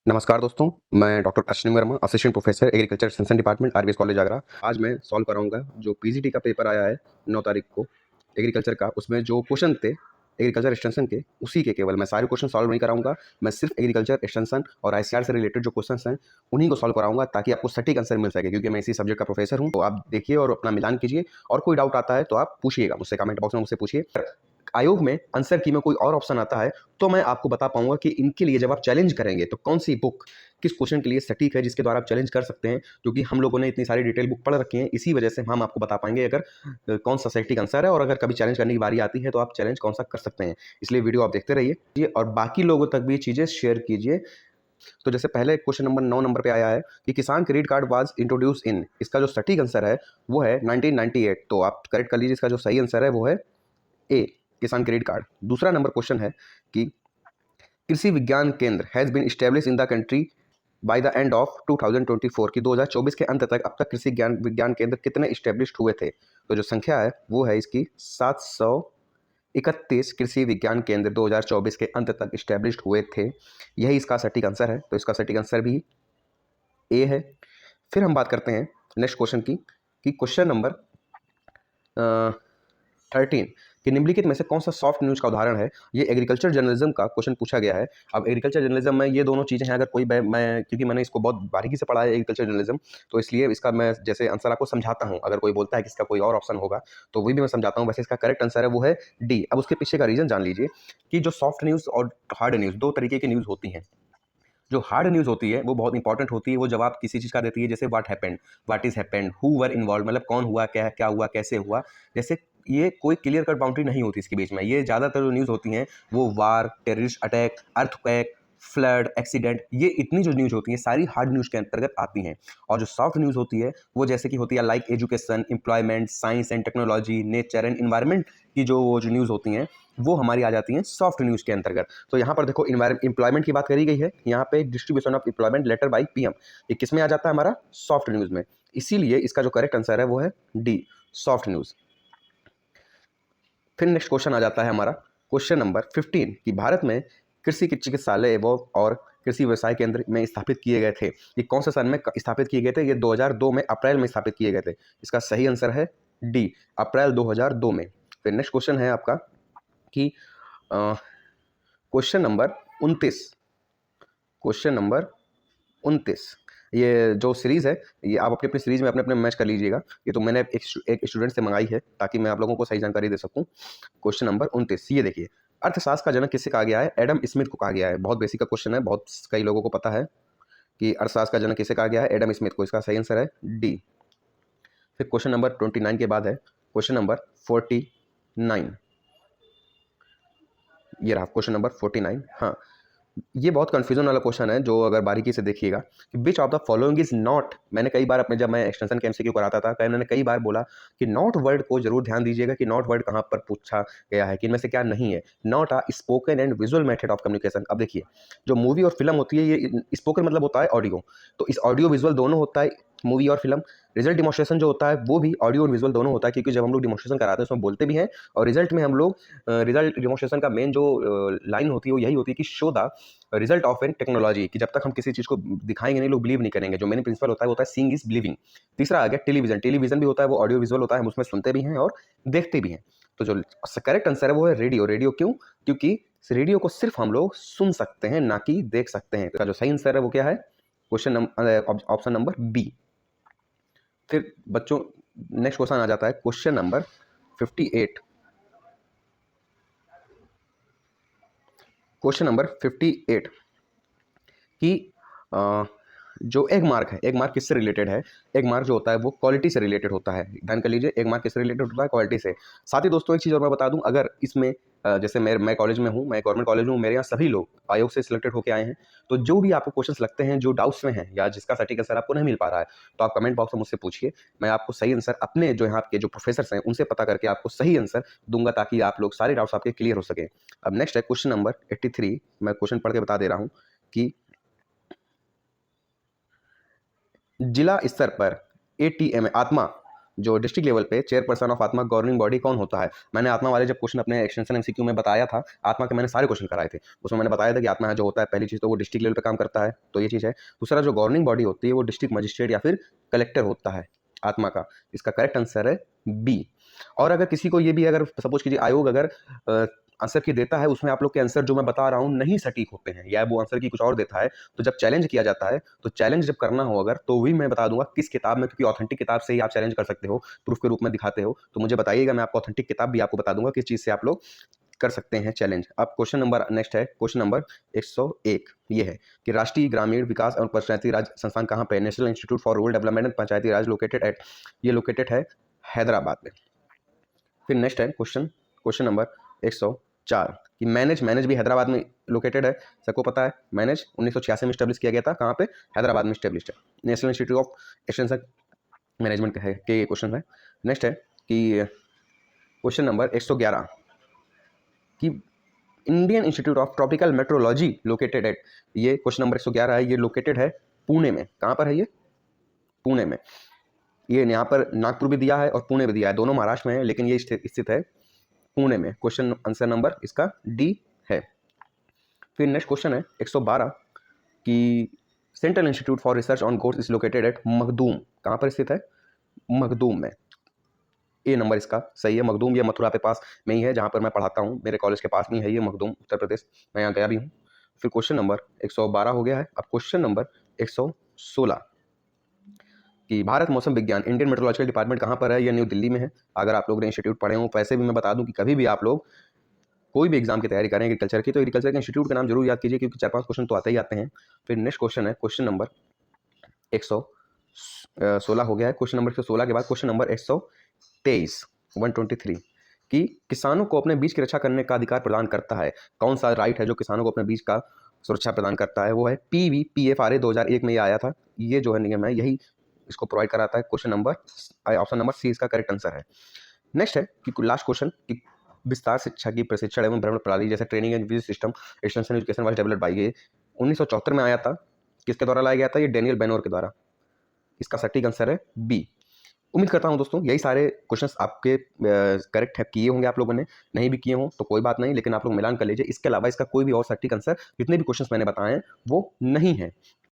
नमस्कार दोस्तों, मैं doctor Ashwini Verma, assistant professor agriculture extension department RBS college Agra. आज मैं सॉल्व कराऊंगा जो पीजीटी का पेपर आया है 9 तारीख को एग्रीकल्चर का। उसमें जो क्वेश्चन थे एग्रीकल्चर एक्सटेंशन के, उसी के केवल मैं सारे क्वेश्चन सॉल्व नहीं कराऊंगा। मैं सिर्फ एग्रीकल्चर एक्सटेंशन और आईसीआर से रिलेटेड जो क्वेश्चन हैं उन्हीं को सॉल्व कराऊंगा, ताकि आपको सटीक आंसर मिल सके, क्योंकि मैं इसी सब्जेक्ट का प्रोफेसर हूँ। तो आप देखिए और अपना मिलान कीजिए, और कोई डाउट आता है तो आप पूछिएगा मुझसे, कमेंट बॉक्स में मुझसे पूछिए। आयोग में आंसर की में कोई और ऑप्शन आता है तो मैं आपको बता पाऊंगा कि इनके लिए जब आप चैलेंज करेंगे तो कौन सी बुक किस क्वेश्चन के लिए सटीक है, जिसके द्वारा आप चैलेंज कर सकते हैं। क्योंकि हम लोगों ने इतनी सारी डिटेल बुक पढ़ रखी है, इसी वजह से हम आपको बता पाएंगे अगर कौन सा सटीक आंसर है, और अगर कभी चैलेंज करने की बारी आती है तो आप चैलेंज कौन सा कर सकते हैं। इसलिए वीडियो आप देखते रहिए और बाकी लोगों तक भी ये चीज़ें शेयर कीजिए। तो जैसे पहले क्वेश्चन नंबर 9 नंबर पे आया है कि किसान क्रेडिट कार्ड वाज इंट्रोड्यूस इन, इसका जो सटीक आंसर है वो है 1998। तो आप करेक्ट कर लीजिए, इसका जो सही आंसर है वो है ए, किसान क्रेडिट कार्ड। दूसरा नंबर क्वेश्चन है कि Krishi Vigyan Kendra has been establish in the country by the end of 2024 की 2024 के अंत तक अब तक कृषि विज्ञान केंद्र कितने इस्टेब्लिश्ड हुए थे। तो जो संख्या है वो है इसकी 731 कृषि विज्ञान केंद्र 2024 के अंत तक इस्टेब्लिश्ड हुए थे। यही इसका सटीक आंसर है। तो इसका सटीक आंसर भी ए है। फिर हम बात करते हैं नेक्स्ट क्वेश्चन की कि क्वेश्चन नंबर 13 कि निम्नलिखित में से कौन सा सॉफ्ट न्यूज़ का उदाहरण है। ये एग्रीकल्चर जर्नलिज्म का क्वेश्चन पूछा गया है। अब एग्रीकल्चर जर्नलिज्म में ये दोनों चीज़ें हैं, अगर कोई मैं क्योंकि मैंने इसको बहुत बारीकी से पढ़ा है एग्रीकल्चर जर्नलिज्म, तो इसलिए इसका मैं जैसे आंसर आपको समझाता हूँ। अगर कोई बोलता है कि इसका कोई और ऑप्शन होगा तो वही भी मैं समझाता हूँ। वैसे इसका करेक्ट आंसर है वो है डी। अब उसके पीछे का रीज़न जान लीजिए कि जो सॉफ्ट न्यूज़ और हार्ड न्यूज़, दो तरीके की न्यूज़ होती हैं। जो हार्ड न्यूज़ होती है वो बहुत इंपॉर्टेंट होती है। वो जवाब किसी चीज़ का देती है, जैसे what happened, what is happened, who were involve, मतलब कौन हुआ, क्या क्या हुआ, कैसे हुआ। जैसे ये कोई क्लियर कट बाउंड्री नहीं होती इसके बीच में। ये ज़्यादातर जो न्यूज़ होती हैं वो war, terrorist attack, earthquake, flood, accident, ये इतनी जो न्यूज़ होती हैं सारी हार्ड न्यूज़ के अंतर्गत आती हैं। और जो सॉफ्ट न्यूज़ होती है वो जैसे कि होती है like education, employment, science and technology, nature and environment की जो न्यूज़ होती हैं वो हमारी आ जाती हैं सॉफ्ट न्यूज़ के अंतर्गत। तो यहाँ पर देखो एम्प्लॉयमेंट की बात करी गई है, यहाँ पे distribution of employment letter by PM, ये किस में आ जाता है हमारा सॉफ्ट न्यूज़ में। इसीलिए इसका जो करेक्ट आंसर है वो है डी, सॉफ्ट न्यूज़। फिर नेक्स्ट क्वेश्चन आ जाता है हमारा क्वेश्चन नंबर 15 कि भारत में कृषि चिकित्सालय एवं और कृषि व्यवसाय केंद्र में स्थापित किए गए थे। ये कौन से सन में स्थापित किए गए थे। ये 2002 में अप्रैल में स्थापित किए गए थे। इसका सही आंसर है डी, अप्रैल 2002 में। फिर नेक्स्ट क्वेश्चन है आपका कि क्वेश्चन नंबर 29, क्वेश्चन नंबर 29, ये जो सीरीज़ है ये आप अपनी अपनी सीरीज़ में अपने अपने मैच कर लीजिएगा। ये तो मैंने एक स्टूडेंट से मंगाई है ताकि मैं आप लोगों को सही जानकारी दे सकूं। क्वेश्चन नंबर 29 ये देखिए, अर्थशास्त्र का जनक किसे कहा गया है। एडम स्मिथ को कहा गया है। बहुत बेसिक का क्वेश्चन है, बहुत कई लोगों को पता है कि अर्थशास्त्र का जनक किसे कहा गया है, एडम स्मिथ को। इसका सही आंसर है डी। फिर क्वेश्चन नंबर 29 के बाद है क्वेश्चन नंबर 49। ये रहा क्वेश्चन नंबर 49। हाँ, ये बहुत कंफ्यूजन वाला क्वेश्चन है, जो अगर बारीकी से देखिएगा कि which of the following is not. मैंने कई बार अपने जब मैं एक्सटेंशन के एमसीक्यू कराता था मैंने कई बार बोला कि नॉट वर्ड को जरूर ध्यान दीजिएगा कि नॉट वर्ड कहाँ पर पूछा गया है, कि इनमें से क्या नहीं है। Not a spoken and visual method of communication. अब देखिए, जो मूवी और फिल्म होती है, ये स्पोकन मतलब होता है ऑडियो, तो इस ऑडियो विजुअल दोनों होता है मूवी और फिल्म। रिजल्ट डिमॉन्स्ट्रेशन जो होता है वो भी ऑडियो और विजुअल दोनों होता है, क्योंकि जब हम लोग डिमॉन्स्ट्रेशन कराते हैं उसमें बोलते भी हैं, और रिजल्ट में हम लोग रिजल्ट डिमॉन्स्ट्रेशन का मेन जो लाइन होती है वो यही होती है कि show the result of an technology, कि जब तक हम किसी चीज़ को दिखाएंगे नहीं लोग बिलीव नहीं करेंगे। जो मेन प्रिंसिपल होता है वो होता है सीइंग इज बिलीविंग। तीसरा आ गया टेलीविजन। टेलीविजन भी होता है वो ऑडियो विजुअल होता है, हम उसमें सुनते भी हैं और देखते भी हैं। तो जो करेक्ट आंसर है वो है रेडियो। रेडियो क्यों? क्योंकि रेडियो को सिर्फ हम लोग सुन सकते हैं, ना कि देख सकते हैं। तो जो सही आंसर है वो क्या है, क्वेश्चन ऑप्शन नंबर बी। फिर बच्चों नेक्स्ट क्वेश्चन आ जाता है क्वेश्चन नंबर 58। क्वेश्चन नंबर 58 कि जो एग मार्क है, एग मार्क किससे रिलेटेड है। एग मार्क जो होता है वो क्वालिटी से रिलेटेड होता है। ध्यान कर लीजिए, एग मार्क किससे रिलेटेड होता है, क्वालिटी से। साथ ही दोस्तों एक चीज़ और मैं बता दूं, अगर इसमें जैसे मैं कॉलेज में हूं, मैं गवर्नमेंट कॉलेज में हूं, मेरे यहाँ सभी लोग आयोग से सिलेक्टेड होकर आए हैं। तो जो भी आपको क्वेश्चंस लगते हैं, जो डाउट्स में हैं या जिसका सटीक आंसर आपको नहीं मिल पा रहा है, तो आप कमेंट बॉक्स में मुझसे पूछिए। मैं आपको सही आंसर अपने जो यहाँ के जो प्रोफेसर हैं उनसे पता करके आपको सही आंसर दूंगा, ताकि आप लोग सारे डाउट्स आपके क्लियर हो सके। अब नेक्स्ट है क्वेश्चन नंबर 83। मैं क्वेश्चन पढ़ के बता दे रहा हूँ कि जिला स्तर पर एटीएम आत्मा जो डिस्ट्रिक्ट लेवल पे चेयरपर्सन ऑफ आत्मा गवर्निंग बॉडी कौन होता है? मैंने आत्मा वाले जब क्वेश्चन अपने एक्सटेंशन एमसीक्यू में बताया था, आत्मा के मैंने सारे क्वेश्चन कराए थे। उसमें मैंने बताया था कि आत्मा जो होता है, पहली चीज़ तो वो डिस्ट्रिक्ट लेवल पे काम करता है, तो ये चीज़ है। दूसरा, जो गवर्निंग बॉडी होती है वो डिस्ट्रिक्ट मजिस्ट्रेट या फिर कलेक्टर होता है आत्मा का। इसका करेक्ट आंसर है बी। और अगर किसी को ये भी, अगर सपोज कीजिए आयोग अगर आंसर की देता है, उसमें आप लोग के आंसर जो मैं बता रहा हूँ नहीं सटीक होते हैं, या वो आंसर की कुछ और देता है, तो जब चैलेंज किया जाता है, तो चैलेंज जब करना हो अगर, तो भी मैं बता दूंगा किस किताब में, क्योंकि ऑथेंटिक किताब से ही आप चैलेंज कर सकते हो, प्रूफ के रूप में दिखाते हो, तो मुझे बताइएगा, मैं आपको ऑथेंटिक किताब भी आपको बता दूंगा किस चीज़ से आप लोग कर सकते हैं चैलेंज। अब क्वेश्चन नंबर नेक्स्ट है, क्वेश्चन नंबर 101। ये है कि राष्ट्रीय ग्रामीण विकास और पंचायती राज संस्थान कहाँ पे? National institute for rural development and Panchayati Raj located at, ये लोकेटेड है हैदराबाद में। फिर नेक्स्ट है क्वेश्चन नंबर 104 कि मैनेज भी हैदराबाद में लोकेटेड है। सबको पता है मैनेज 1986 में स्टैब्लिश किया गया था, कहाँ पे? हैदराबाद में स्टैब्लिश है। National institute of extension management के क्वेश्चन है। नेक्स्ट है कि क्वेश्चन नंबर 111 कि Indian institute of tropical metrology located at, ये क्वेश्चन नंबर 111 है, ये लोकेटेड है पुणे में। कहाँ पर है ये? पुणे में। ये यहाँ पर नागपुर भी दिया है और पुणे भी दिया है, दोनों महाराष्ट्र में है, लेकिन ये स्थित है पुणे में। क्वेश्चन आंसर नंबर इसका डी है। फिर नेक्स्ट क्वेश्चन है 112 कि central institute for research on goats is located at Makhdoom. कहाँ पर स्थित है? मखदूम में। ए नंबर इसका सही है। मखदूम ये मथुरा के पास में ही है, जहाँ पर मैं पढ़ाता हूँ, मेरे कॉलेज के पास में है ये मखदूम, उत्तर प्रदेश। मैं यहाँ गया भी हूँ। फिर क्वेश्चन नंबर 112 हो गया है। अब क्वेश्चन नंबर 116 कि भारत मौसम विज्ञान इंडियन मेट्रोलॉजिकल डिपार्टमेंट कहाँ पर है? ये न्यू दिल्ली में है। अगर आप लोग ने इंस्टीट्यूट पढ़े हो, वैसे भी मैं बता दूं कि कभी भी आप लोग कोई भी एग्जाम की तैयारी करें एग्रीकल्चर की, तो एग्रीकल्चर के इंस्टीट्यूट का नाम जरूर याद कीजिए, क्योंकि 4-5 क्वेश्चन तो आते ही आते हैं। फिर नेक्स्ट क्वेश्चन है क्वेश्चन नंबर 116 हो गया है। क्वेश्चन नंबर 116 के बाद क्वेश्चन नंबर 123 कि किसानों को अपने बीज की रक्षा करने का अधिकार प्रदान करता है। कौन सा राइट है जो किसानों को अपने बीज का सुरक्षा प्रदान करता है? वो है PVPFRA 2001 में ये आया था। ये जो है नियम है, यही इसको प्रोवाइड कराता है। Question number option number C इसका करेक्ट आंसर है। नेक्स्ट है कि लास्ट क्वेश्चन कि विस्तार शिक्षा की प्रशिक्षण एवं भ्रमण प्रणाली जैसे training and review system extension education was developed by, ये 1974 में आया था। किसके द्वारा लाया गया था? ये डेनियल बेनोर के द्वारा। इसका सटीक आंसर है बी। उम्मीद करता हूं दोस्तों यही सारे क्वेश्चंस आपके करेक्ट है, किए होंगे आप लोगों ने। नहीं भी किए हों तो कोई बात नहीं, लेकिन आप लोग मिलान कर लीजिए। इसके अलावा इसका कोई भी और सटीक आंसर, जितने भी क्वेश्चंस मैंने बताए हैं वो नहीं है।